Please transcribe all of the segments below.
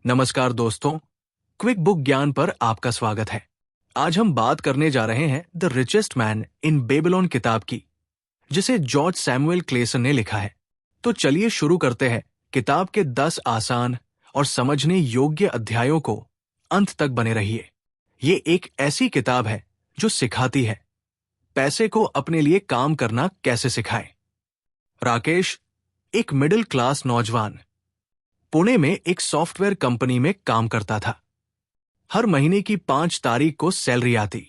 नमस्कार दोस्तों, quick book ज्ञान पर आपका स्वागत है। आज हम बात करने जा रहे हैं the richest man in Babylon किताब की, जिसे जॉर्ज सैमुअल क्लेसन ने लिखा है। तो चलिए शुरू करते हैं किताब के 10 आसान और समझने योग्य अध्यायों को। अंत तक बने रहिए। ये एक ऐसी किताब है जो सिखाती है पैसे को अपने लिए काम करना कैसे सिखाएं। राकेश एक मिडिल क्लास नौजवान पुणे में एक सॉफ्टवेयर कंपनी में काम करता था। हर महीने की 5 तारीख को सैलरी आती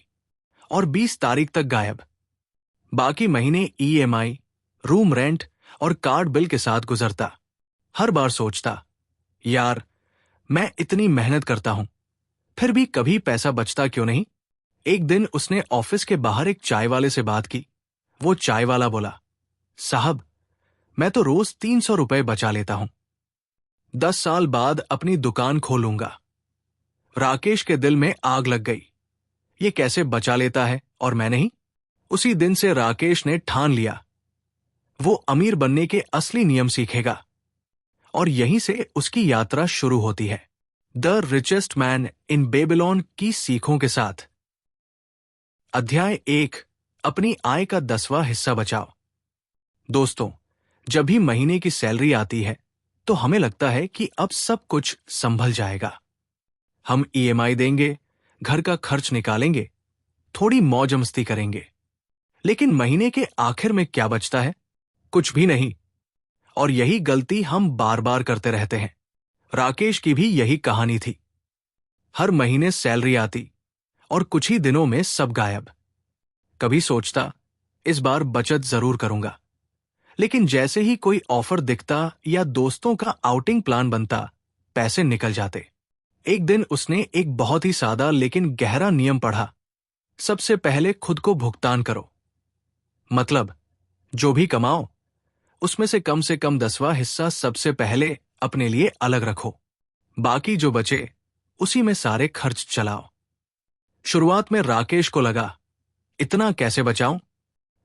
और 20 तारीख तक गायब। बाकी महीने ईएमआई, रूम रेंट और कार्ड बिल के साथ गुजरता। हर बार सोचता, यार मैं इतनी मेहनत करता हूं, फिर भी कभी पैसा बचता क्यों नहीं। एक दिन उसने ऑफिस के बाहर एक चाय वाले से बात की। वो चाय वाला बोला, साहब मैं तो रोज 300 रुपए बचा लेता हूं, 10 साल बाद अपनी दुकान खोलूंगा। राकेश के दिल में आग लग गई। ये कैसे बचा लेता है और मैं नहीं। उसी दिन से राकेश ने ठान लिया, वो अमीर बनने के असली नियम सीखेगा। और यहीं से उसकी यात्रा शुरू होती है the richest man in Babylon की सीखों के साथ। अध्याय 1, अपनी आय का 10वां हिस्सा बचाओ। दोस्तों, जब भी महीने की सैलरी आती है तो हमें लगता है कि अब सब कुछ संभल जाएगा। हम ईएमआई देंगे, घर का खर्च निकालेंगे, थोड़ी मौज मस्ती करेंगे। लेकिन महीने के आखिर में क्या बचता है? कुछ भी नहीं। और यही गलती हम बार बार करते रहते हैं। राकेश की भी यही कहानी थी। हर महीने सैलरी आती और कुछ ही दिनों में सब गायब। कभी सोचता, इस बार बचत जरूर करूंगा, लेकिन जैसे ही कोई ऑफर दिखता या दोस्तों का आउटिंग प्लान बनता, पैसे निकल जाते। एक दिन उसने एक बहुत ही सादा लेकिन गहरा नियम पढ़ा। सबसे पहले खुद को भुगतान करो। मतलब जो भी कमाओ उसमें से कम 10वां हिस्सा सबसे पहले अपने लिए अलग रखो। बाकी जो बचे उसी में सारे खर्च चलाओ। शुरुआत में राकेश को लगा, इतना कैसे बचाऊं,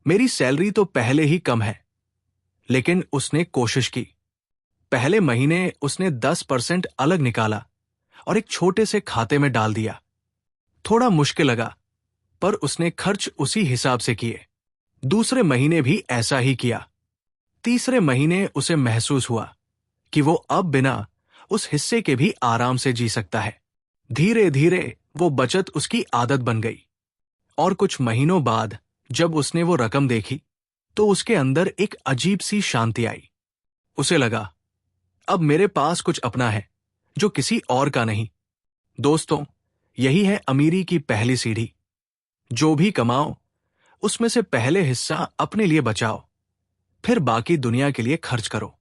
मेरी सैलरी तो पहले ही कम है। लेकिन उसने कोशिश की। पहले महीने उसने 10% अलग निकाला और एक छोटे से खाते में डाल दिया। थोड़ा मुश्किल लगा, पर उसने खर्च उसी हिसाब से किए। दूसरे महीने भी ऐसा ही किया। तीसरे महीने उसे महसूस हुआ कि वो अब बिना उस हिस्से के भी आराम से जी सकता है। धीरे धीरे वो बचत उसकी आदत बन गई। और कुछ महीनों बाद जब उसने वो रकम देखी तो उसके अंदर एक अजीब सी शांति आई। उसे लगा, अब मेरे पास कुछ अपना है जो किसी और का नहीं। दोस्तों, यही है अमीरी की पहली सीढ़ी। जो भी कमाओ उसमें से पहले हिस्सा अपने लिए बचाओ, फिर बाकी दुनिया के लिए खर्च करो।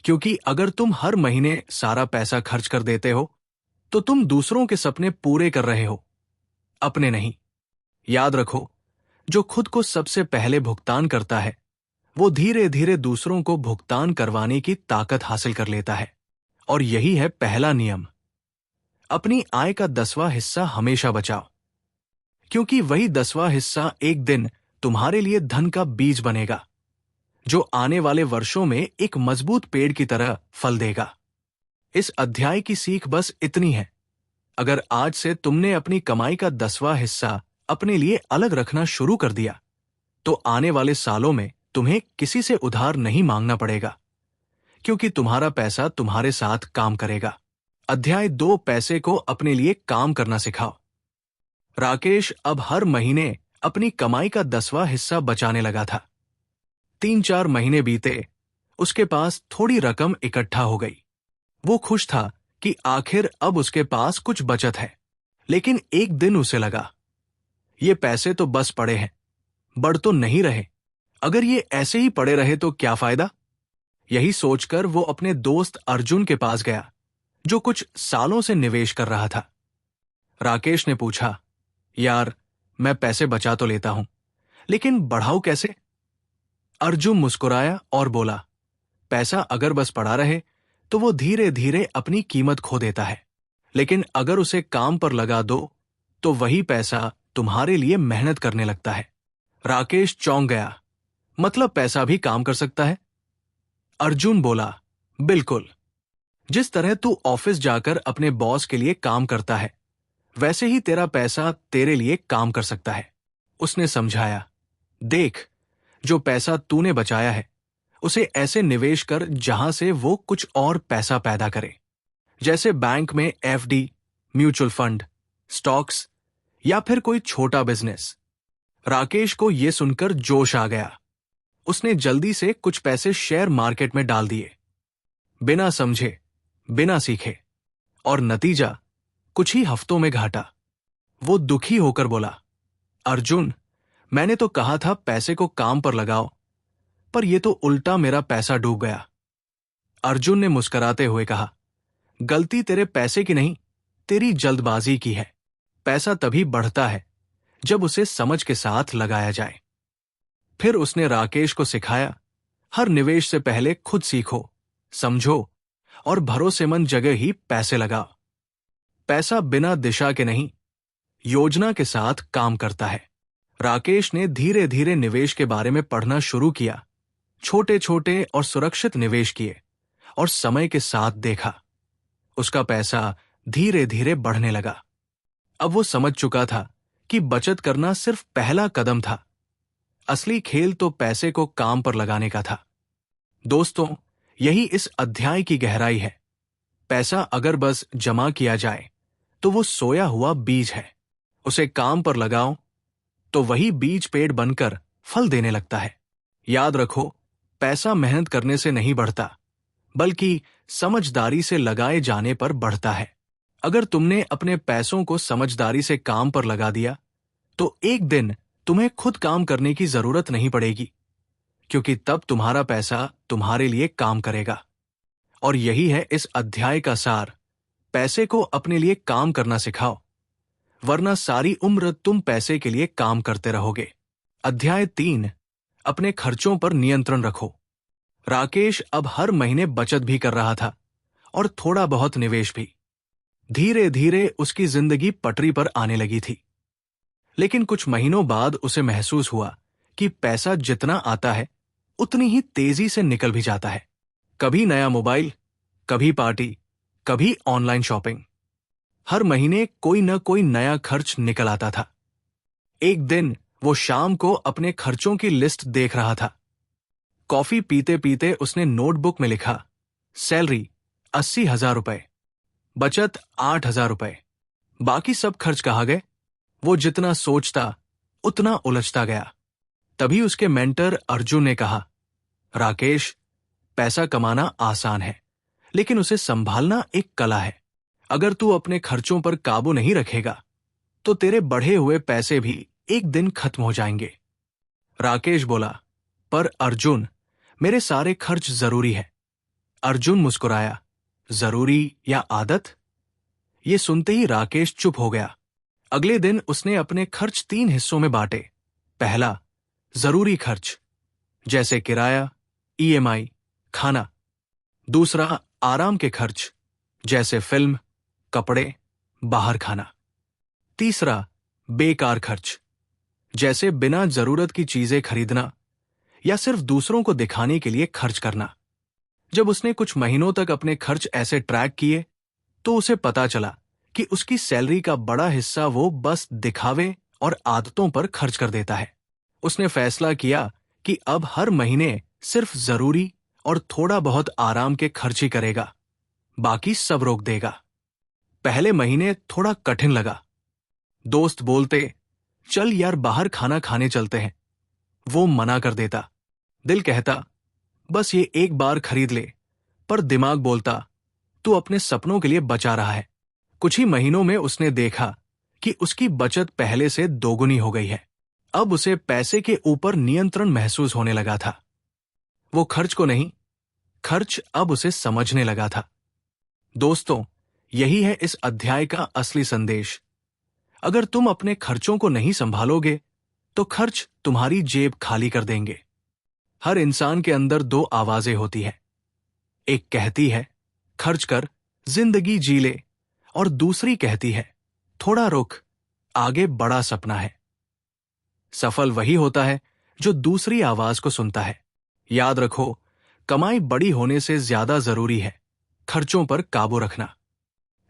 क्योंकि अगर तुम हर महीने सारा पैसा खर्च कर देते हो तो तुम दूसरों के सपने पूरे कर रहे हो, अपने नहीं। याद रखो, जो खुद को सबसे पहले भुगतान करता है वो धीरे धीरे दूसरों को भुगतान करवाने की ताकत हासिल कर लेता है। और यही है पहला नियम, अपनी आय का 10वां हिस्सा हमेशा बचाओ। क्योंकि वही 10वां हिस्सा एक दिन तुम्हारे लिए धन का बीज बनेगा, जो आने वाले वर्षों में एक मजबूत पेड़ की तरह फल देगा। इस अध्याय की सीख बस इतनी है, अगर आज से तुमने अपनी कमाई का 10वां हिस्सा अपने लिए अलग रखना शुरू कर दिया तो आने वाले सालों में तुम्हें किसी से उधार नहीं मांगना पड़ेगा, क्योंकि तुम्हारा पैसा तुम्हारे साथ काम करेगा। अध्याय 2, पैसे को अपने लिए काम करना सिखाओ। राकेश अब हर महीने अपनी कमाई का 10वां हिस्सा बचाने लगा था। 3-4 महीने बीते, उसके पास थोड़ी रकम इकट्ठा हो गई। वो खुश था कि आखिर अब उसके पास कुछ बचत है। लेकिन एक दिन उसे लगा, ये पैसे तो बस पड़े हैं, बढ़ तो नहीं रहे। अगर ये ऐसे ही पड़े रहे तो क्या फायदा। यही सोचकर वो अपने दोस्त अर्जुन के पास गया, जो कुछ सालों से निवेश कर रहा था। राकेश ने पूछा, यार मैं पैसे बचा तो लेता हूं, लेकिन बढ़ाऊं कैसे। अर्जुन मुस्कुराया और बोला, पैसा अगर बस पड़ा रहे तो वो धीरे धीरे अपनी कीमत खो देता है, लेकिन अगर उसे काम पर लगा दो तो वही पैसा तुम्हारे लिए मेहनत करने लगता है। राकेश चौंक गया, मतलब पैसा भी काम कर सकता है? अर्जुन बोला, बिल्कुल। जिस तरह तू ऑफिस जाकर अपने बॉस के लिए काम करता है, वैसे ही तेरा पैसा तेरे लिए काम कर सकता है। उसने समझाया, देख, जो पैसा तूने बचाया है उसे ऐसे निवेश कर जहां से वो कुछ और पैसा पैदा करे, जैसे बैंक में एफडी, म्यूचुअल फंड, स्टॉक्स या फिर कोई छोटा बिजनेस। राकेश को यह सुनकर जोश आ गया। उसने जल्दी से कुछ पैसे शेयर मार्केट में डाल दिए, बिना समझे, बिना सीखे, और नतीजा कुछ ही हफ्तों में घाटा। वो दुखी होकर बोला, अर्जुन, मैंने तो कहा था पैसे को काम पर लगाओ, पर यह तो उल्टा मेरा पैसा डूब गया। अर्जुन ने मुस्कुराते हुए कहा, गलती तेरे पैसे की नहीं, तेरी जल्दबाजी की है। पैसा तभी बढ़ता है जब उसे समझ के साथ लगाया जाए। फिर उसने राकेश को सिखाया, हर निवेश से पहले खुद सीखो, समझो और भरोसेमंद जगह ही पैसे लगाओ। पैसा बिना दिशा के नहीं, योजना के साथ काम करता है। राकेश ने धीरे धीरे निवेश के बारे में पढ़ना शुरू किया, छोटे छोटे और सुरक्षित निवेश किए और समय के साथ देखा। उसका पैसा धीरे धीरे बढ़ने लगा। अब वो समझ चुका था कि बचत करना सिर्फ पहला कदम था। असली खेल तो पैसे को काम पर लगाने का था। दोस्तों, यही इस अध्याय की गहराई है। पैसा अगर बस जमा किया जाए तो वो सोया हुआ बीज है। उसे काम पर लगाओ तो वही बीज पेड़ बनकर फल देने लगता है। याद रखो, पैसा मेहनत करने से नहीं बढ़ता, बल्कि समझदारी से लगाए जाने पर बढ़ता है। अगर तुमने अपने पैसों को समझदारी से काम पर लगा दिया तो एक दिन तुम्हें खुद काम करने की जरूरत नहीं पड़ेगी, क्योंकि तब तुम्हारा पैसा तुम्हारे लिए काम करेगा। और यही है इस अध्याय का सार। पैसे को अपने लिए काम करना सिखाओ, वरना सारी उम्र तुम पैसे के लिए काम करते रहोगे। अध्याय 3, अपने खर्चों पर नियंत्रण रखो। राकेश अब हर महीने बचत भी कर रहा था और थोड़ा बहुत निवेश भी। धीरे धीरे उसकी जिंदगी पटरी पर आने लगी थी। लेकिन कुछ महीनों बाद उसे महसूस हुआ कि पैसा जितना आता है उतनी ही तेजी से निकल भी जाता है। कभी नया मोबाइल, कभी पार्टी, कभी ऑनलाइन शॉपिंग। हर महीने कोई न कोई नया खर्च निकल आता था। एक दिन वो शाम को अपने खर्चों की लिस्ट देख रहा था। कॉफी पीते पीते उसने नोटबुक में लिखा, सैलरी 80,000 रुपए, बचत 8,000 रुपए। बाकी सब खर्च कहाँ गए? वो जितना सोचता उतना उलझता गया। तभी उसके मेंटर अर्जुन ने कहा, राकेश, पैसा कमाना आसान है, लेकिन उसे संभालना एक कला है। अगर तू अपने खर्चों पर काबू नहीं रखेगा तो तेरे बढ़े हुए पैसे भी एक दिन खत्म हो जाएंगे। राकेश बोला, पर अर्जुन, मेरे सारे खर्च जरूरी है। अर्जुन मुस्कुराया, जरूरी या आदत? ये सुनते ही राकेश चुप हो गया। अगले दिन उसने अपने खर्च 3 हिस्सों में बांटे। पहला, जरूरी खर्च, जैसे किराया, ईएमआई, खाना। दूसरा, आराम के खर्च, जैसे फिल्म, कपड़े, बाहर खाना। तीसरा, बेकार खर्च, जैसे बिना जरूरत की चीजें खरीदना या सिर्फ दूसरों को दिखाने के लिए खर्च करना। जब उसने कुछ महीनों तक अपने खर्च ऐसे ट्रैक किए तो उसे पता चला कि उसकी सैलरी का बड़ा हिस्सा वो बस दिखावे और आदतों पर खर्च कर देता है। उसने फैसला किया कि अब हर महीने सिर्फ जरूरी और थोड़ा बहुत आराम के खर्च ही करेगा, बाकी सब रोक देगा। पहले महीने थोड़ा कठिन लगा। दोस्त बोलते, चल यार बाहर खाना खाने चलते हैं। वो मना कर देता। दिल कहता, बस ये एक बार खरीद ले, पर दिमाग बोलता, तू अपने सपनों के लिए बचा रहा है। कुछ ही महीनों में उसने देखा कि उसकी बचत पहले से दोगुनी हो गई है। अब उसे पैसे के ऊपर नियंत्रण महसूस होने लगा था। वो खर्च को नहीं, खर्च अब उसे समझने लगा था। दोस्तों, यही है इस अध्याय का असली संदेश। अगर तुम अपने खर्चों को नहीं संभालोगे तो खर्च तुम्हारी जेब खाली कर देंगे। हर इंसान के अंदर 2 आवाजें होती हैं। एक कहती है, खर्च कर, जिंदगी जी ले, और दूसरी कहती है, थोड़ा रुक, आगे बड़ा सपना है। सफल वही होता है जो दूसरी आवाज को सुनता है। याद रखो, कमाई बड़ी होने से ज्यादा जरूरी है खर्चों पर काबू रखना।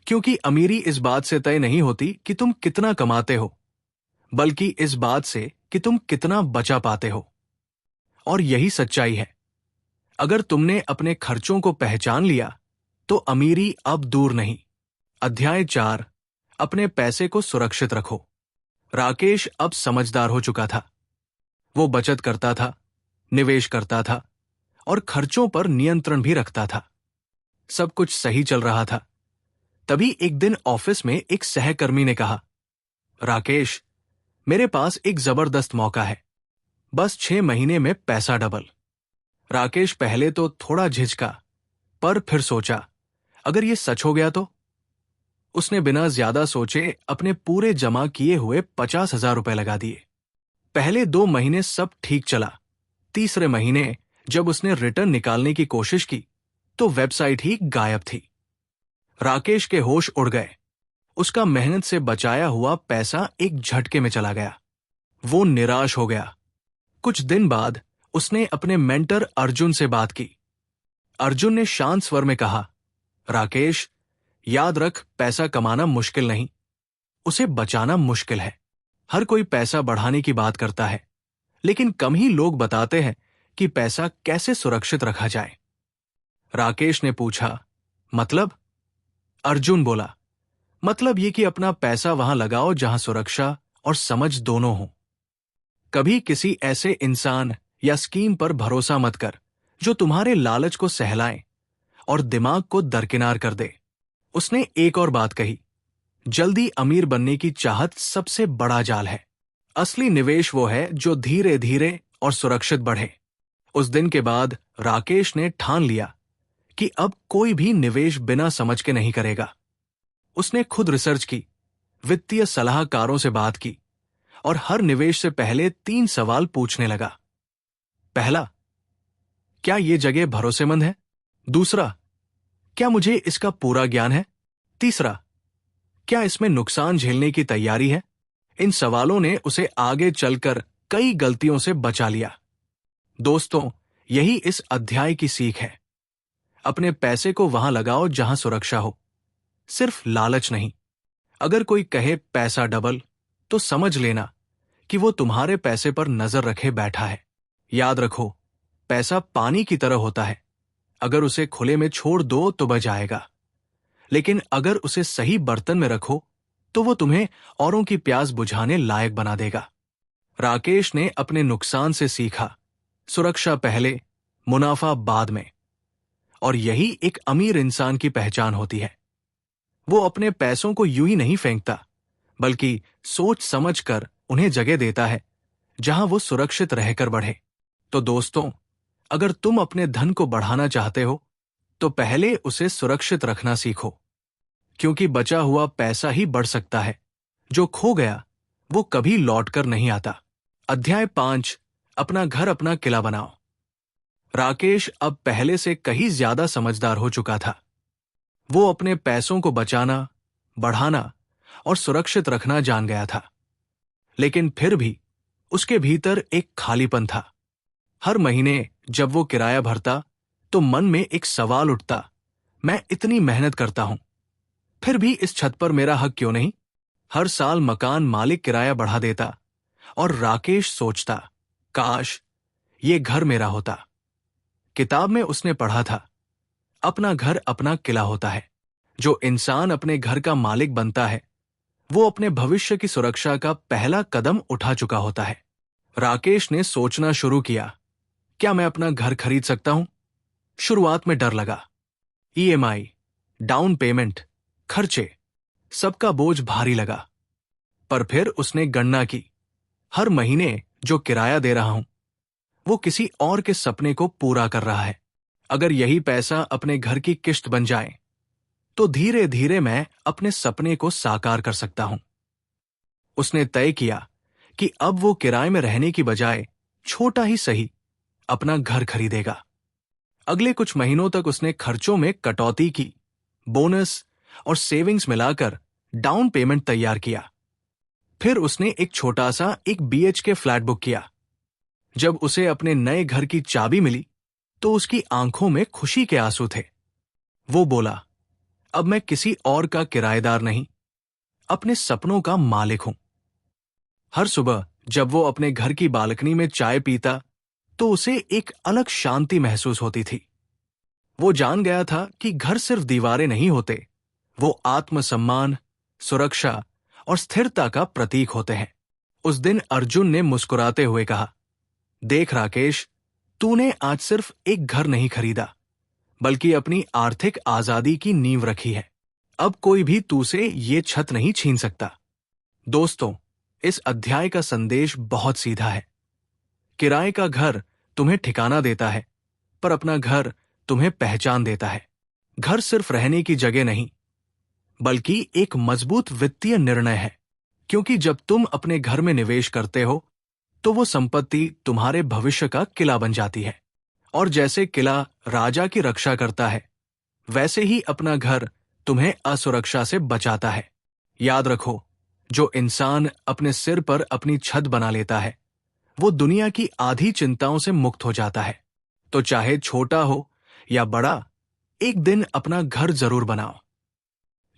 क्योंकि अमीरी इस बात से तय नहीं होती कि तुम कितना कमाते हो, बल्कि इस बात से कि तुम कितना बचा पाते हो। और यही सच्चाई है। अगर तुमने अपने खर्चों को पहचान लिया तो अमीरी अब दूर नहीं। अध्याय 4, अपने पैसे को सुरक्षित रखो। राकेश अब समझदार हो चुका था। वो बचत करता था, निवेश करता था और खर्चों पर नियंत्रण भी रखता था। सब कुछ सही चल रहा था। तभी एक दिन ऑफिस में एक सहकर्मी ने कहा, राकेश, मेरे पास एक जबरदस्त मौका है। बस 6 महीने में पैसा डबल। राकेश पहले तो थोड़ा झिझका, पर फिर सोचा, अगर ये सच हो गया तो? उसने बिना ज्यादा सोचे अपने पूरे जमा किए हुए 50,000 रुपए लगा दिए। पहले 2 महीने सब ठीक चला। तीसरे महीने जब उसने रिटर्न निकालने की कोशिश की तो वेबसाइट ही गायब थी। राकेश के होश उड़ गए। उसका मेहनत से बचाया हुआ पैसा एक झटके में चला गया। वो निराश हो गया। कुछ दिन बाद उसने अपने मेंटर अर्जुन से बात की। अर्जुन ने शांत स्वर में कहा, राकेश, याद रख, पैसा कमाना मुश्किल नहीं, उसे बचाना मुश्किल है। हर कोई पैसा बढ़ाने की बात करता है, लेकिन कम ही लोग बताते हैं कि पैसा कैसे सुरक्षित रखा जाए। राकेश ने पूछा, मतलब? अर्जुन बोला, मतलब ये कि अपना पैसा वहां लगाओ जहां सुरक्षा और समझ दोनों हो। कभी किसी ऐसे इंसान या स्कीम पर भरोसा मत कर जो तुम्हारे लालच को सहलाए और दिमाग को दरकिनार कर दे। उसने एक और बात कही, जल्दी अमीर बनने की चाहत सबसे बड़ा जाल है। असली निवेश वो है जो धीरे धीरे और सुरक्षित बढ़े। उस दिन के बाद राकेश ने ठान लिया कि अब कोई भी निवेश बिना समझ के नहीं करेगा। उसने खुद रिसर्च की, वित्तीय सलाहकारों से बात की और हर निवेश से पहले 3 सवाल पूछने लगा। पहला, क्या ये जगह भरोसेमंद है? दूसरा, क्या मुझे इसका पूरा ज्ञान है? तीसरा, क्या इसमें नुकसान झेलने की तैयारी है? इन सवालों ने उसे आगे चलकर कई गलतियों से बचा लिया। दोस्तों, यही इस अध्याय की सीख है। अपने पैसे को वहां लगाओ जहां सुरक्षा हो, सिर्फ लालच नहीं। अगर कोई कहे पैसा डबल, तो समझ लेना कि वो तुम्हारे पैसे पर नजर रखे बैठा है। याद रखो, पैसा पानी की तरह होता है। अगर उसे खुले में छोड़ दो तो बच जाएगा, लेकिन अगर उसे सही बर्तन में रखो तो वो तुम्हें औरों की प्यास बुझाने लायक बना देगा। राकेश ने अपने नुकसान से सीखा, सुरक्षा पहले, मुनाफा बाद में। और यही एक अमीर इंसान की पहचान होती है। वो अपने पैसों को यूं ही नहीं फेंकता, बल्कि सोच समझ कर उन्हें जगह देता है जहां वो सुरक्षित रहकर बढ़े। तो दोस्तों, अगर तुम अपने धन को बढ़ाना चाहते हो तो पहले उसे सुरक्षित रखना सीखो, क्योंकि बचा हुआ पैसा ही बढ़ सकता है। जो खो गया वो कभी लौट कर नहीं आता। अध्याय 5, अपना घर अपना किला बनाओ। राकेश अब पहले से कहीं ज्यादा समझदार हो चुका था। वो अपने पैसों को बचाना, बढ़ाना और सुरक्षित रखना जान गया था। लेकिन फिर भी उसके भीतर एक खालीपन था। हर महीने जब वो किराया भरता तो मन में एक सवाल उठता, मैं इतनी मेहनत करता हूं, फिर भी इस छत पर मेरा हक क्यों नहीं? हर साल मकान मालिक किराया बढ़ा देता और राकेश सोचता, काश ये घर मेरा होता। किताब में उसने पढ़ा था, अपना घर अपना किला होता है। जो इंसान अपने घर का मालिक बनता है वो अपने भविष्य की सुरक्षा का पहला कदम उठा चुका होता है। राकेश ने सोचना शुरू किया, क्या मैं अपना घर खरीद सकता हूं? शुरुआत में डर लगा। ईएमआई, डाउन पेमेंट, खर्चे, सबका बोझ भारी लगा। पर फिर उसने गणना की, हर महीने जो किराया दे रहा हूं वो किसी और के सपने को पूरा कर रहा है। अगर यही पैसा अपने घर की किश्त बन जाए तो धीरे धीरे मैं अपने सपने को साकार कर सकता हूं। उसने तय किया कि अब वो किराए में रहने की बजाय छोटा ही सही अपना घर खरीदेगा। अगले कुछ महीनों तक उसने खर्चों में कटौती की, बोनस और सेविंग्स मिलाकर डाउन पेमेंट तैयार किया। फिर उसने एक छोटा सा एक बीएचके फ्लैट बुक किया। जब उसे अपने नए घर की चाबी मिली तो उसकी आंखों में खुशी के आंसू थे। वो बोला, अब मैं किसी और का किराएदार नहीं, अपने सपनों का मालिक हूं। हर सुबह जब वो अपने घर की बालकनी में चाय पीता तो उसे एक अलग शांति महसूस होती थी। वो जान गया था कि घर सिर्फ दीवारें नहीं होते, वो आत्मसम्मान, सुरक्षा और स्थिरता का प्रतीक होते हैं। उस दिन अर्जुन ने मुस्कुराते हुए कहा, देख राकेश, तूने आज सिर्फ एक घर नहीं खरीदा, बल्कि अपनी आर्थिक आजादी की नींव रखी है। अब कोई भी तुझसे ये छत नहीं छीन सकता। दोस्तों, इस अध्याय का संदेश बहुत सीधा है। किराए का घर तुम्हें ठिकाना देता है, पर अपना घर तुम्हें पहचान देता है। घर सिर्फ रहने की जगह नहीं, बल्कि एक मजबूत वित्तीय निर्णय है, क्योंकि जब तुम अपने घर में निवेश करते हो तो वो संपत्ति तुम्हारे भविष्य का किला बन जाती है। और जैसे किला राजा की रक्षा करता है, वैसे ही अपना घर तुम्हें असुरक्षा से बचाता है। याद रखो, जो इंसान अपने सिर पर अपनी छत बना लेता है, वो दुनिया की आधी चिंताओं से मुक्त हो जाता है। तो चाहे छोटा हो या बड़ा, एक दिन अपना घर जरूर बनाओ,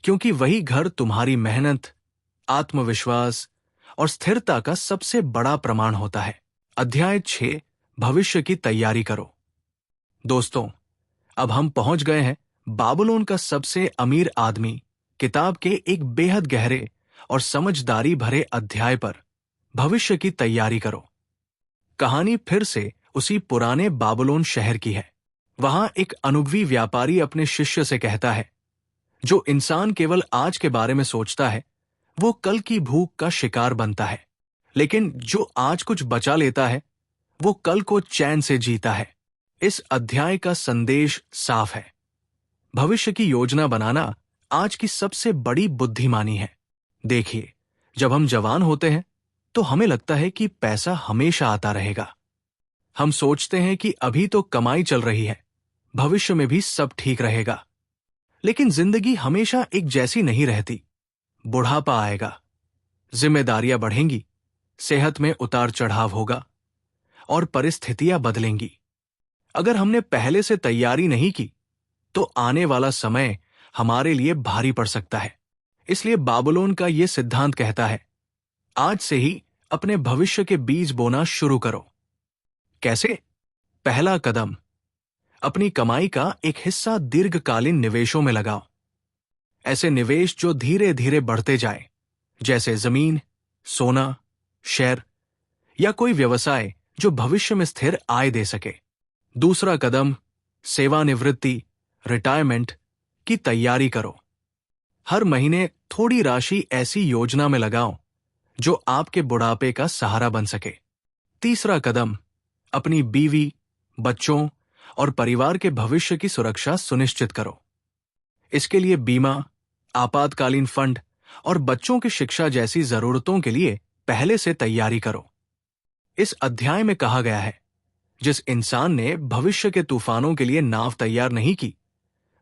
क्योंकि वही घर तुम्हारी मेहनत, आत्मविश्वास और स्थिरता का सबसे बड़ा प्रमाण होता है। अध्याय 6, भविष्य की तैयारी करो। दोस्तों, अब हम पहुंच गए हैं बाबुलोन का सबसे अमीर आदमी किताब के एक बेहद गहरे और समझदारी भरे अध्याय पर। भविष्य की तैयारी करो। कहानी फिर से उसी पुराने बाबुलोन शहर की है। वहां एक अनुभवी व्यापारी अपने शिष्य से कहता है, जो इंसान केवल आज के बारे में सोचता है, वो कल की भूख का शिकार बनता है, लेकिन जो आज कुछ बचा लेता है, वो कल को चैन से जीता है। इस अध्याय का संदेश साफ है। भविष्य की योजना बनाना आज की सबसे बड़ी बुद्धिमानी है। देखिए, जब हम जवान होते हैं तो हमें लगता है कि पैसा हमेशा आता रहेगा। हम सोचते हैं कि अभी तो कमाई चल रही है, भविष्य में भी सब ठीक रहेगा। लेकिन जिंदगी हमेशा एक जैसी नहीं रहती। बुढ़ापा आएगा, जिम्मेदारियां बढ़ेंगी, सेहत में उतार चढ़ाव होगा और परिस्थितियां बदलेंगी। अगर हमने पहले से तैयारी नहीं की तो आने वाला समय हमारे लिए भारी पड़ सकता है। इसलिए बाबुलोन का यह सिद्धांत कहता है, आज से ही अपने भविष्य के बीज बोना शुरू करो। कैसे? पहला कदम, अपनी कमाई का एक हिस्सा दीर्घकालीन निवेशों में लगाओ। ऐसे निवेश जो धीरे धीरे बढ़ते जाए, जैसे जमीन, सोना, शेयर या कोई व्यवसाय जो भविष्य में स्थिर आय दे सके। दूसरा कदम, सेवानिवृत्ति, रिटायरमेंट की तैयारी करो। हर महीने थोड़ी राशि ऐसी योजना में लगाओ जो आपके बुढ़ापे का सहारा बन सके। तीसरा कदम, अपनी बीवी, बच्चों और परिवार के भविष्य की सुरक्षा सुनिश्चित करो। इसके लिए बीमा, आपातकालीन फंड और बच्चों की शिक्षा जैसी जरूरतों के लिए पहले से तैयारी करो। इस अध्याय में कहा गया है, जिस इंसान ने भविष्य के तूफानों के लिए नाव तैयार नहीं की,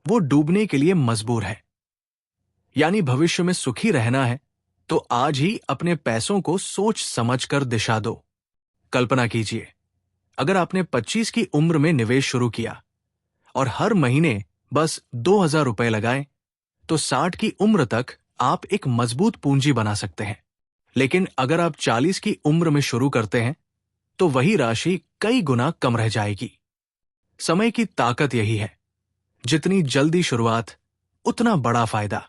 वो डूबने के लिए मजबूर है। यानी भविष्य में सुखी रहना है तो आज ही अपने पैसों को सोच समझकर दिशा दो। कल्पना कीजिए, अगर आपने 25 की उम्र में निवेश शुरू किया और हर महीने बस 2,000 रुपए लगाएं, तो 60 की उम्र तक आप एक मजबूत पूंजी बना सकते हैं। लेकिन अगर आप 40 की उम्र में शुरू करते हैं तो वही राशि कई गुना कम रह जाएगी। समय की ताकत यही है, जितनी जल्दी शुरुआत उतना बड़ा फायदा।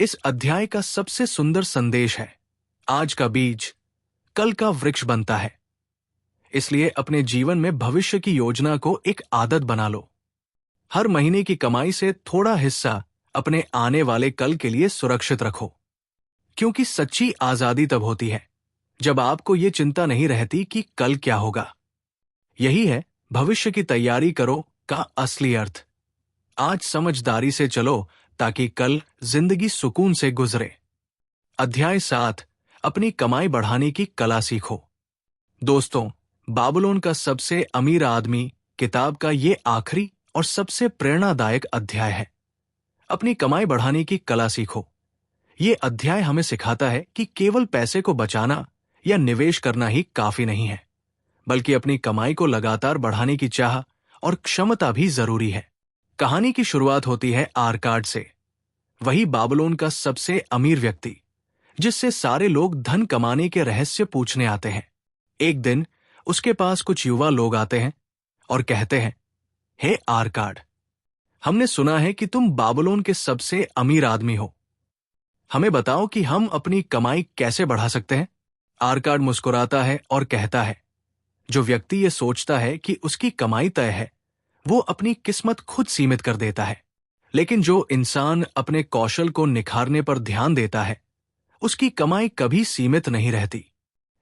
इस अध्याय का सबसे सुंदर संदेश है, आज का बीज कल का वृक्ष बनता है। इसलिए अपने जीवन में भविष्य की योजना को एक आदत बना लो। हर महीने की कमाई से थोड़ा हिस्सा अपने आने वाले कल के लिए सुरक्षित रखो, क्योंकि सच्ची आजादी तब होती है जब आपको ये चिंता नहीं रहती कि कल क्या होगा। यही है भविष्य की तैयारी करो का असली अर्थ। आज समझदारी से चलो ताकि कल जिंदगी सुकून से गुजरे। अध्याय 7, अपनी कमाई बढ़ाने की कला सीखो। दोस्तों, बाबुलोन का सबसे अमीर आदमी किताब का ये आखिरी और सबसे प्रेरणादायक अध्याय है। अपनी कमाई बढ़ाने की कला सीखो। ये अध्याय हमें सिखाता है कि केवल पैसे को बचाना या निवेश करना ही काफी नहीं है, बल्कि अपनी कमाई को लगातार बढ़ाने की चाह और क्षमता भी जरूरी है। कहानी की शुरुआत होती है आर्काड से, वही बाबुलोन का सबसे अमीर व्यक्ति, जिससे सारे लोग धन कमाने के रहस्य पूछने आते हैं। एक दिन उसके पास कुछ युवा लोग आते हैं और कहते हैं, हे आर्काड, हमने सुना है कि तुम बाबुलोन के सबसे अमीर आदमी हो। हमें बताओ कि हम अपनी कमाई कैसे बढ़ा सकते हैं। आर्काड मुस्कुराता है और कहता है, जो व्यक्ति ये सोचता है कि उसकी कमाई तय है, वो अपनी किस्मत खुद सीमित कर देता है। लेकिन जो इंसान अपने कौशल को निखारने पर ध्यान देता है, उसकी कमाई कभी सीमित नहीं रहती।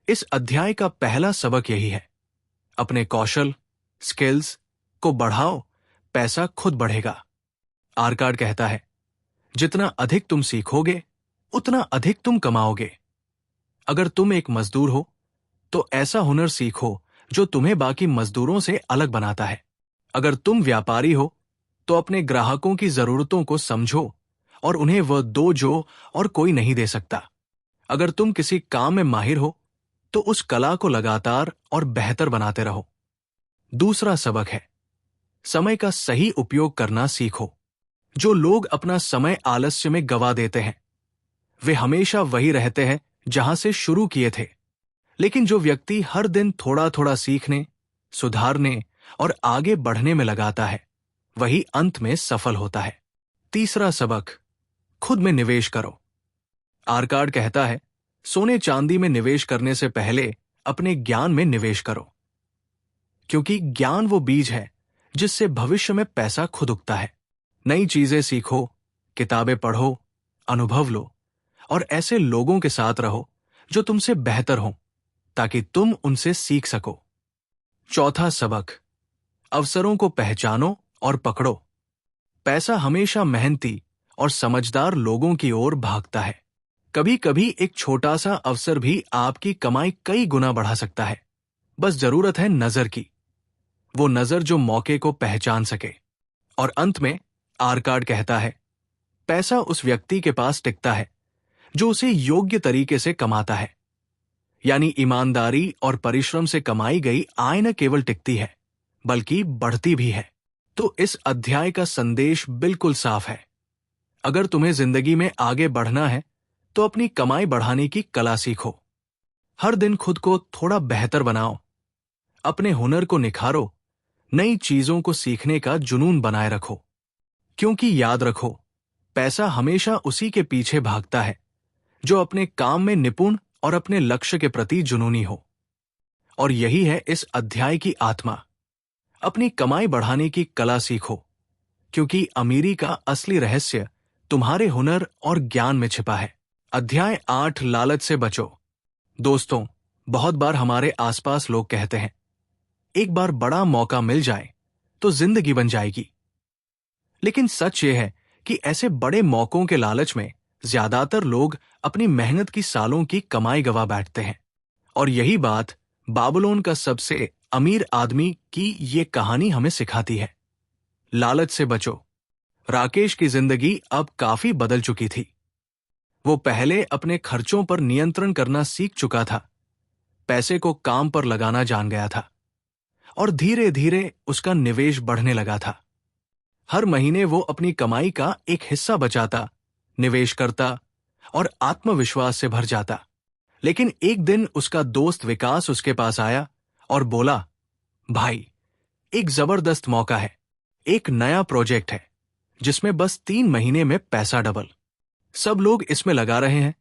इस अध्याय का पहला सबक यही है, अपने कौशल, स्किल्स को बढ़ाओ, पैसा खुद बढ़ेगा। आर्काड कहता है, जितना अधिक तुम सीखोगे, उतना अधिक तुम कमाओगे। अगर तुम एक मजदूर हो, तो ऐसा हुनर सीखो जो तुम्हें बाकी मजदूरों से अलग बनाता है। अगर तुम व्यापारी हो, तो अपने ग्राहकों की जरूरतों को समझो और उन्हें वह दो जो और कोई नहीं दे सकता। अगर तुम किसी काम में माहिर हो, तो उस कला को लगातार और बेहतर बनाते रहो। दूसरा सबक है, समय का सही उपयोग करना सीखो। जो लोग अपना समय आलस्य में गवा देते हैं, वे हमेशा वही रहते हैं जहां से शुरू किए थे। लेकिन जो व्यक्ति हर दिन थोड़ा थोड़ा सीखने, सुधारने और आगे बढ़ने में लगाता है, वही अंत में सफल होता है। तीसरा सबक, खुद में निवेश करो। आर्काड कहता है, सोने चांदी में निवेश करने से पहले अपने ज्ञान में निवेश करो, क्योंकि ज्ञान वो बीज है जिससे भविष्य में पैसा खुद उगता है। नई चीजें सीखो, किताबें पढ़ो, अनुभव लो और ऐसे लोगों के साथ रहो जो तुमसे बेहतर हों, ताकि तुम उनसे सीख सको। चौथा सबक, अवसरों को पहचानो और पकड़ो। पैसा हमेशा मेहनती और समझदार लोगों की ओर भागता है। कभी कभी एक छोटा सा अवसर भी आपकी कमाई कई गुना बढ़ा सकता है। बस जरूरत है नजर की, वो नजर जो मौके को पहचान सके। और अंत में आर्काड कहता है, पैसा उस व्यक्ति के पास टिकता है जो उसे योग्य तरीके से कमाता है। यानी ईमानदारी और परिश्रम से कमाई गई आय न केवल टिकती है, बल्कि बढ़ती भी है। तो इस अध्याय का संदेश बिल्कुल साफ है। अगर तुम्हें जिंदगी में आगे बढ़ना है, तो अपनी कमाई बढ़ाने की कला सीखो। हर दिन खुद को थोड़ा बेहतर बनाओ, अपने हुनर को निखारो, नई चीजों को सीखने का जुनून बनाए रखो। क्योंकि याद रखो, पैसा हमेशा उसी के पीछे भागता है जो अपने काम में निपुण और अपने लक्ष्य के प्रति जुनूनी हो। और यही है इस अध्याय की आत्मा। अपनी कमाई बढ़ाने की कला सीखो, क्योंकि अमीरी का असली रहस्य तुम्हारे हुनर और ज्ञान में छिपा है। अध्याय 8, लालच से बचो। दोस्तों, बहुत बार हमारे आसपास लोग कहते हैं, एक बार बड़ा मौका मिल जाए तो जिंदगी बन जाएगी। लेकिन सच ये है कि ऐसे बड़े मौकों के लालच में ज्यादातर लोग अपनी मेहनत की सालों की कमाई गवा बैठते हैं। और यही बात बाबुलोन का सबसे अमीर आदमी की ये कहानी हमें सिखाती है। लालच से बचो। राकेश की जिंदगी अब काफी बदल चुकी थी। वो पहले अपने खर्चों पर नियंत्रण करना सीख चुका था, पैसे को काम पर लगाना जान गया था और धीरे धीरे उसका निवेश बढ़ने लगा था। हर महीने वो अपनी कमाई का एक हिस्सा बचाता, निवेश करता और आत्मविश्वास से भर जाता। लेकिन एक दिन उसका दोस्त विकास उसके पास आया और बोला, भाई, एक जबरदस्त मौका है, एक नया प्रोजेक्ट है जिसमें बस 3 महीने में पैसा डबल। सब लोग इसमें लगा रहे हैं,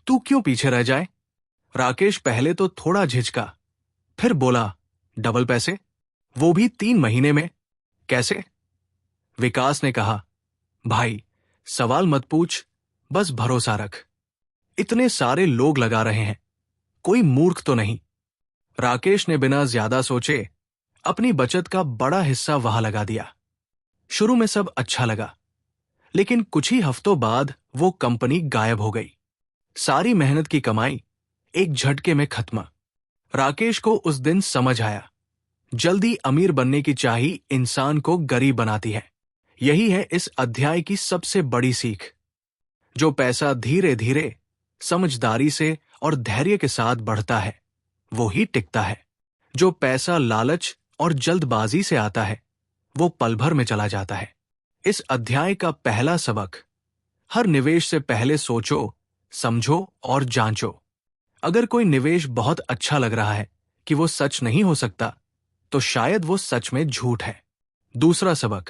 तू क्यों पीछे रह जाए। राकेश पहले तो थोड़ा झिझका, फिर बोला, डबल पैसे, वो भी 3 महीने में, कैसे। विकास ने कहा, भाई, सवाल मत पूछ, बस भरोसा रख। इतने सारे लोग लगा रहे हैं, कोई मूर्ख तो नहीं। राकेश ने बिना ज्यादा सोचे अपनी बचत का बड़ा हिस्सा वहां लगा दिया। शुरू में सब अच्छा लगा, लेकिन कुछ ही हफ्तों बाद वो कंपनी गायब हो गई। सारी मेहनत की कमाई एक झटके में खत्म। राकेश को उस दिन समझ आया, जल्दी अमीर बनने की चाही इंसान को गरीब बनाती है। यही है इस अध्याय की सबसे बड़ी सीख। जो पैसा धीरे धीरे, समझदारी से और धैर्य के साथ बढ़ता है, वो ही टिकता है। जो पैसा लालच और जल्दबाजी से आता है, वो पल भर में चला जाता है। इस अध्याय का पहला सबक, हर निवेश से पहले सोचो, समझो और जांचो। अगर कोई निवेश बहुत अच्छा लग रहा है कि वो सच नहीं हो सकता, तो शायद वो सच में झूठ है। दूसरा सबक,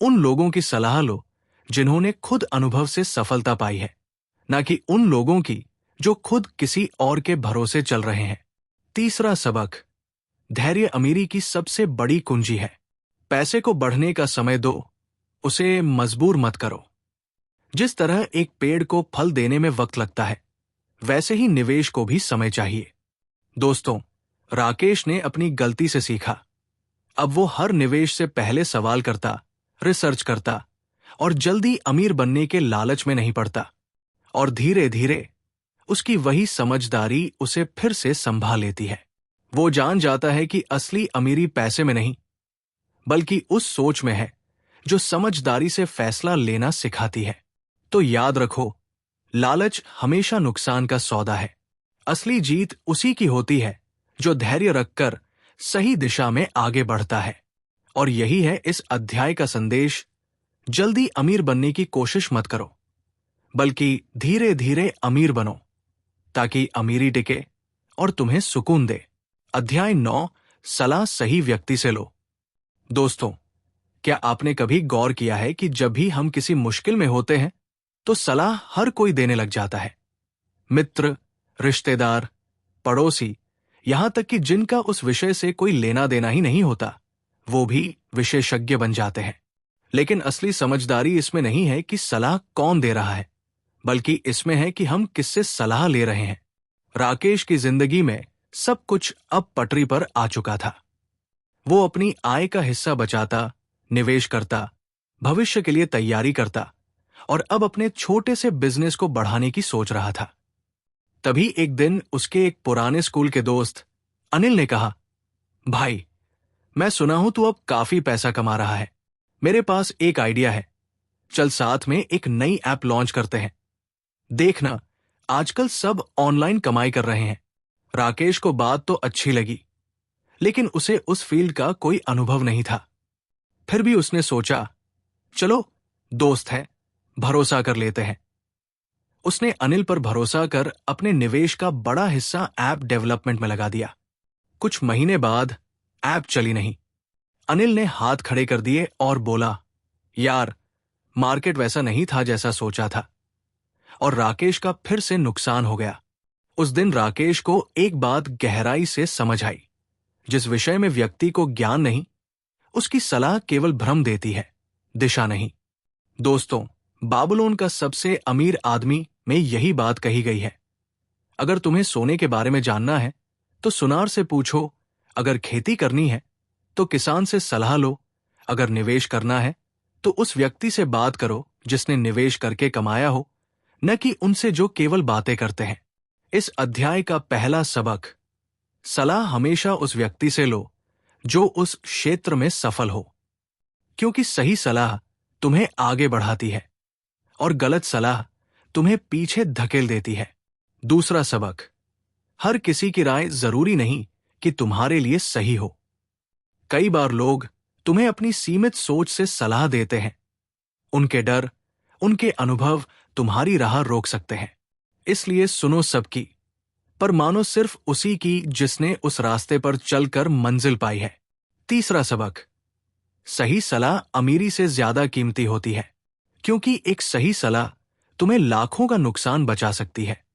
उन लोगों की सलाह लो जिन्होंने खुद अनुभव से सफलता पाई है, ना कि उन लोगों की जो खुद किसी और के भरोसे चल रहे हैं। तीसरा सबक, धैर्य अमीरी की सबसे बड़ी कुंजी है। पैसे को बढ़ने का समय दो, उसे मजबूर मत करो। जिस तरह एक पेड़ को फल देने में वक्त लगता है, वैसे ही निवेश को भी समय चाहिए। दोस्तों, राकेश ने अपनी गलती से सीखा। अब वो हर निवेश से पहले सवाल करता, रिसर्च करता और जल्दी अमीर बनने के लालच में नहीं पड़ता। और धीरे धीरे उसकी वही समझदारी उसे फिर से संभाल लेती है। वो जान जाता है कि असली अमीरी पैसे में नहीं, बल्कि उस सोच में है जो समझदारी से फैसला लेना सिखाती है। तो याद रखो, लालच हमेशा नुकसान का सौदा है। असली जीत उसी की होती है जो धैर्य रखकर सही दिशा में आगे बढ़ता है। और यही है इस अध्याय का संदेश। जल्दी अमीर बनने की कोशिश मत करो, बल्कि धीरे धीरे अमीर बनो, ताकि अमीरी टिके और तुम्हें सुकून दे। अध्याय 9, सलाह सही व्यक्ति से लो। दोस्तों, क्या आपने कभी गौर किया है कि जब भी हम किसी मुश्किल में होते हैं, तो सलाह हर कोई देने लग जाता है। मित्र, रिश्तेदार, पड़ोसी, यहां तक कि जिनका उस विषय से कोई लेना देना ही नहीं होता, वो भी विशेषज्ञ बन जाते हैं। लेकिन असली समझदारी इसमें नहीं है कि सलाह कौन दे रहा है, बल्कि इसमें है कि हम किससे सलाह ले रहे हैं। राकेश की जिंदगी में सब कुछ अब पटरी पर आ चुका था। वो अपनी आय का हिस्सा बचाता, निवेश करता, भविष्य के लिए तैयारी करता और अब अपने छोटे से बिजनेस को बढ़ाने की सोच रहा था। तभी एक दिन उसके एक पुराने स्कूल के दोस्त अनिल ने कहा, भाई, मैं सुना हूं तू अब काफी पैसा कमा रहा है। मेरे पास एक आइडिया है, चल साथ में एक नई ऐप लॉन्च करते हैं। देखना, आजकल सब ऑनलाइन कमाई कर रहे हैं। राकेश को बात तो अच्छी लगी, लेकिन उसे उस फील्ड का कोई अनुभव नहीं था। फिर भी उसने सोचा, चलो, दोस्त है, भरोसा कर लेते हैं। उसने अनिल पर भरोसा कर अपने निवेश का बड़ा हिस्सा ऐप डेवलपमेंट में लगा दिया। कुछ महीने बाद ऐप चली नहीं। अनिल ने हाथ खड़े कर दिए और बोला, यार, मार्केट वैसा नहीं था जैसा सोचा था। और राकेश का फिर से नुकसान हो गया। उस दिन राकेश को एक बात गहराई से समझ आई। जिस विषय में व्यक्ति को ज्ञान नहीं, उसकी सलाह केवल भ्रम देती है, दिशा नहीं। दोस्तों, बाबुलोन का सबसे अमीर आदमी में यही बात कही गई है। अगर तुम्हें सोने के बारे में जानना है, तो सुनार से पूछो। अगर खेती करनी है, तो किसान से सलाह लो। अगर निवेश करना है, तो उस व्यक्ति से बात करो जिसने निवेश करके कमाया हो, न कि उनसे जो केवल बातें करते हैं। इस अध्याय का पहला सबक, सलाह हमेशा उस व्यक्ति से लो जो उस क्षेत्र में सफल हो, क्योंकि सही सलाह तुम्हें आगे बढ़ाती है और गलत सलाह तुम्हें पीछे धकेल देती है। दूसरा सबक, हर किसी की राय जरूरी नहीं कि तुम्हारे लिए सही हो। कई बार लोग तुम्हें अपनी सीमित सोच से सलाह देते हैं। उनके डर, उनके अनुभव तुम्हारी राह रोक सकते हैं। इसलिए सुनो सबकी, पर मानो सिर्फ उसी की जिसने उस रास्ते पर चलकर मंजिल पाई है। तीसरा सबक, सही सलाह अमीरी से ज्यादा कीमती होती है, क्योंकि एक सही सलाह तुम्हें लाखों का नुकसान बचा सकती है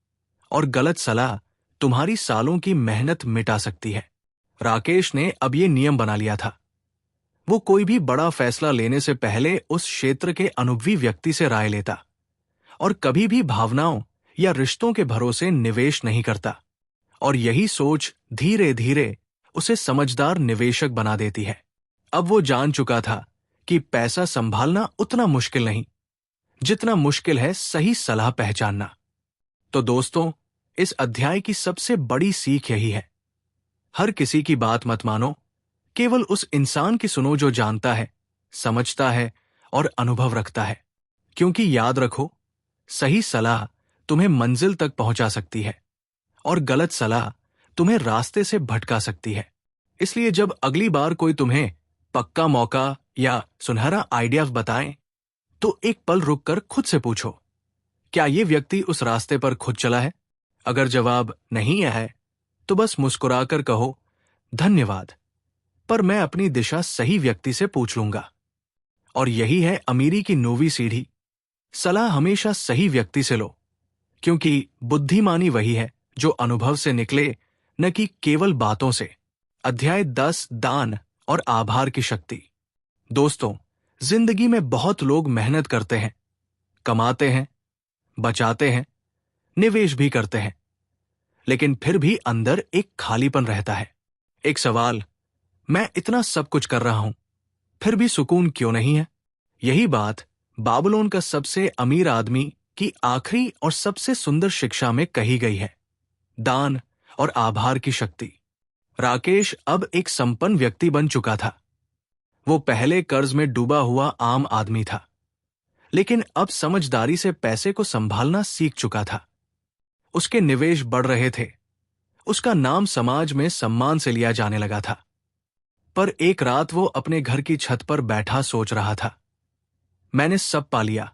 और गलत सलाह तुम्हारी सालों की मेहनत मिटा सकती है। राकेश ने अब ये नियम बना लिया था। वो कोई भी बड़ा फैसला लेने से पहले उस क्षेत्र के अनुभवी व्यक्ति से राय लेता और कभी भी भावनाओं या रिश्तों के भरोसे निवेश नहीं करता। और यही सोच धीरे धीरे उसे समझदार निवेशक बना देती है। अब वो जान चुका था कि पैसा संभालना उतना मुश्किल नहीं, जितना मुश्किल है सही सलाह पहचानना। तो दोस्तों, इस अध्याय की सबसे बड़ी सीख यही है, हर किसी की बात मत मानो, केवल उस इंसान की सुनो जो जानता है, समझता है और अनुभव रखता है। क्योंकि याद रखो, सही सलाह तुम्हें मंजिल तक पहुंचा सकती है और गलत सलाह तुम्हें रास्ते से भटका सकती है। इसलिए जब अगली बार कोई तुम्हें पक्का मौका या सुनहरा आइडिया बताए, तो एक पल रुककर खुद से पूछो, क्या ये व्यक्ति उस रास्ते पर खुद चला है? अगर जवाब नहीं है तो बस मुस्कुराकर कहो, धन्यवाद, पर मैं अपनी दिशा सही व्यक्ति से पूछ लूंगा। और यही है अमीरी की 9वीं सीढ़ी। सलाह हमेशा सही व्यक्ति से लो, क्योंकि बुद्धिमानी वही है जो अनुभव से निकले, न कि केवल बातों से। अध्याय 10, दान और आभार की शक्ति। दोस्तों, जिंदगी में बहुत लोग मेहनत करते हैं, कमाते हैं, बचाते हैं, निवेश भी करते हैं, लेकिन फिर भी अंदर एक खालीपन रहता है। एक सवाल, मैं इतना सब कुछ कर रहा हूं, फिर भी सुकून क्यों नहीं है? यही बात बाबुलोन का सबसे अमीर आदमी की आखिरी और सबसे सुंदर शिक्षा में कही गई है, दान और आभार की शक्ति। राकेश अब एक संपन्न व्यक्ति बन चुका था। वो पहले कर्ज में डूबा हुआ आम आदमी था, लेकिन अब समझदारी से पैसे को संभालना सीख चुका था। उसके निवेश बढ़ रहे थे, उसका नाम समाज में सम्मान से लिया जाने लगा था। पर एक रात वो अपने घर की छत पर बैठा सोच रहा था, मैंने सब पा लिया,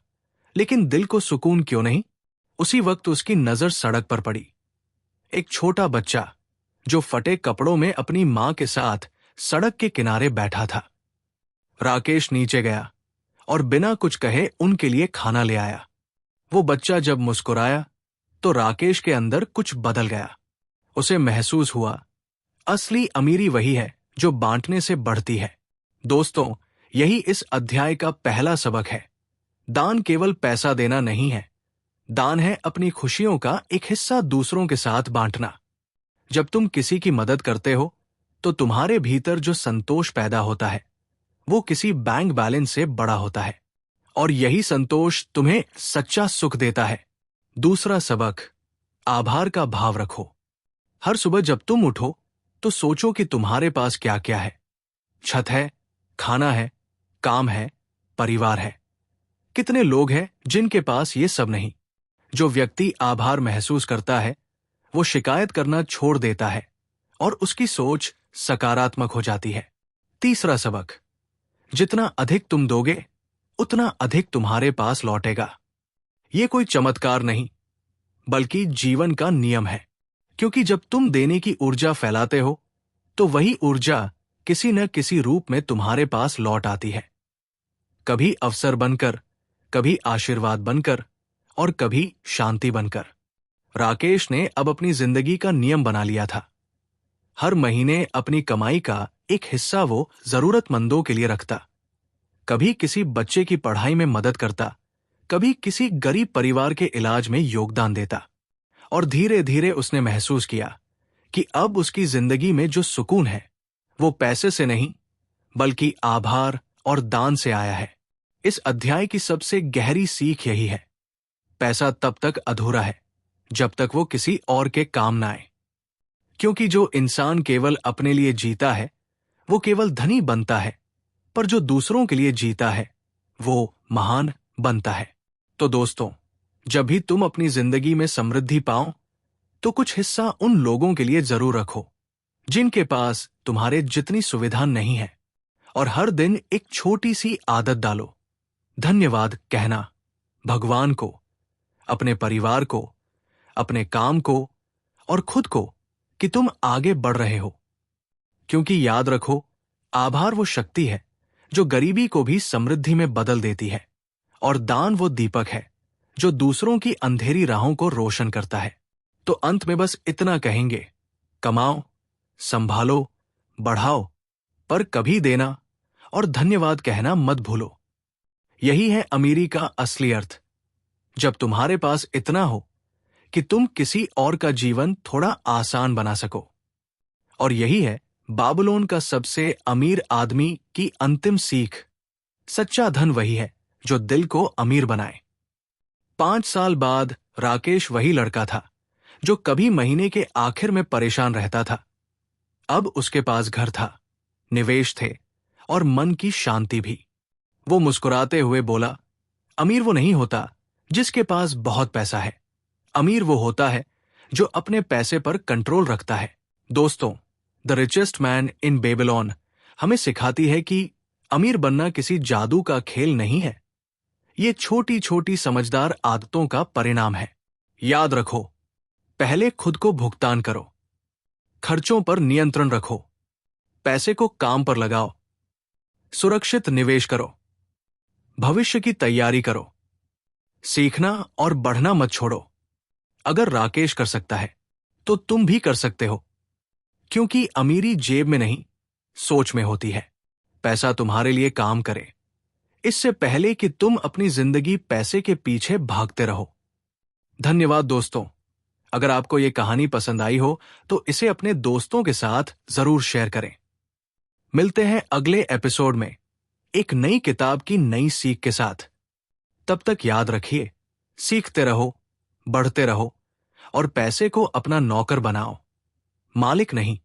लेकिन दिल को सुकून क्यों नहीं? उसी वक्त उसकी नजर सड़क पर पड़ी। एक छोटा बच्चा जो फटे कपड़ों में अपनी मां के साथ सड़क के किनारे बैठा था। राकेश नीचे गया और बिना कुछ कहे उनके लिए खाना ले आया। वो बच्चा जब मुस्कुराया तो राकेश के अंदर कुछ बदल गया। उसे महसूस हुआ, असली अमीरी वही है जो बांटने से बढ़ती है। दोस्तों, यही इस अध्याय का पहला सबक है। दान केवल पैसा देना नहीं है, दान है अपनी खुशियों का एक हिस्सा दूसरों के साथ बांटना। जब तुम किसी की मदद करते हो तो तुम्हारे भीतर जो संतोष पैदा होता है वो किसी बैंक बैलेंस से बड़ा होता है, और यही संतोष तुम्हें सच्चा सुख देता है। दूसरा सबक, आभार का भाव रखो। हर सुबह जब तुम उठो तो सोचो कि तुम्हारे पास क्या क्या है। छत है, खाना है, काम है, परिवार है। कितने लोग हैं जिनके पास ये सब नहीं? जो व्यक्ति आभार महसूस करता है वो शिकायत करना छोड़ देता है और उसकी सोच सकारात्मक हो जाती है। तीसरा सबक, जितना अधिक तुम दोगे उतना अधिक तुम्हारे पास लौटेगा। ये कोई चमत्कार नहीं, बल्कि जीवन का नियम है। क्योंकि जब तुम देने की ऊर्जा फैलाते हो तो वही ऊर्जा किसी न किसी रूप में तुम्हारे पास लौट आती है। कभी अवसर बनकर, कभी आशीर्वाद बनकर और कभी शांति बनकर। राकेश ने अब अपनी जिंदगी का नियम बना लिया था। हर महीने अपनी कमाई का एक हिस्सा वो जरूरतमंदों के लिए रखता। कभी किसी बच्चे की पढ़ाई में मदद करता, कभी किसी गरीब परिवार के इलाज में योगदान देता। और धीरे धीरे उसने महसूस किया कि अब उसकी जिंदगी में जो सुकून है वो पैसे से नहीं, बल्कि आभार और दान से आया है। इस अध्याय की सबसे गहरी सीख यही है, पैसा तब तक अधूरा है जब तक वो किसी और के काम ना आए। क्योंकि जो इंसान केवल अपने लिए जीता है वो केवल धनी बनता है, पर जो दूसरों के लिए जीता है वो महान बनता है। तो दोस्तों, जब भी तुम अपनी जिंदगी में समृद्धि पाओ तो कुछ हिस्सा उन लोगों के लिए जरूर रखो जिनके पास तुम्हारे जितनी सुविधा नहीं है, और हर दिन एक छोटी सी आदत डालो, धन्यवाद कहना, भगवान को, अपने परिवार को, अपने काम को और खुद को, कि तुम आगे बढ़ रहे हो। क्योंकि याद रखो, आभार वो शक्ति है जो गरीबी को भी समृद्धि में बदल देती है, और दान वो दीपक है जो दूसरों की अंधेरी राहों को रोशन करता है। तो अंत में बस इतना कहेंगे, कमाओ, संभालो, बढ़ाओ, पर कभी देना और धन्यवाद कहना मत भूलो। यही है अमीरी का असली अर्थ, जब तुम्हारे पास इतना हो कि तुम किसी और का जीवन थोड़ा आसान बना सको। और यही है बाबुलोन का सबसे अमीर आदमी की अंतिम सीख, सच्चा धन वही है जो दिल को अमीर बनाए। 5 साल बाद राकेश वही लड़का था जो कभी महीने के आखिर में परेशान रहता था। अब उसके पास घर था, निवेश थे और मन की शांति भी। वो मुस्कुराते हुए बोला, अमीर वो नहीं होता जिसके पास बहुत पैसा है, अमीर वो होता है जो अपने पैसे पर कंट्रोल रखता है। दोस्तों, the richest man in Babylon हमें सिखाती है कि अमीर बनना किसी जादू का खेल नहीं है। ये छोटी छोटी समझदार आदतों का परिणाम है। याद रखो, पहले खुद को भुगतान करो, खर्चों पर नियंत्रण रखो, पैसे को काम पर लगाओ, सुरक्षित निवेश करो, भविष्य की तैयारी करो, सीखना और बढ़ना मत छोड़ो। अगर राकेश कर सकता है तो तुम भी कर सकते हो, क्योंकि अमीरी जेब में नहीं, सोच में होती है। पैसा तुम्हारे लिए काम करे, इससे पहले कि तुम अपनी जिंदगी पैसे के पीछे भागते रहो। धन्यवाद दोस्तों। अगर आपको ये कहानी पसंद आई हो तो इसे अपने दोस्तों के साथ जरूर शेयर करें। मिलते हैं अगले एपिसोड में एक नई किताब की नई सीख के साथ। तब तक याद रखिए, सीखते रहो, बढ़ते रहो और पैसे को अपना नौकर बनाओ, मालिक नहीं।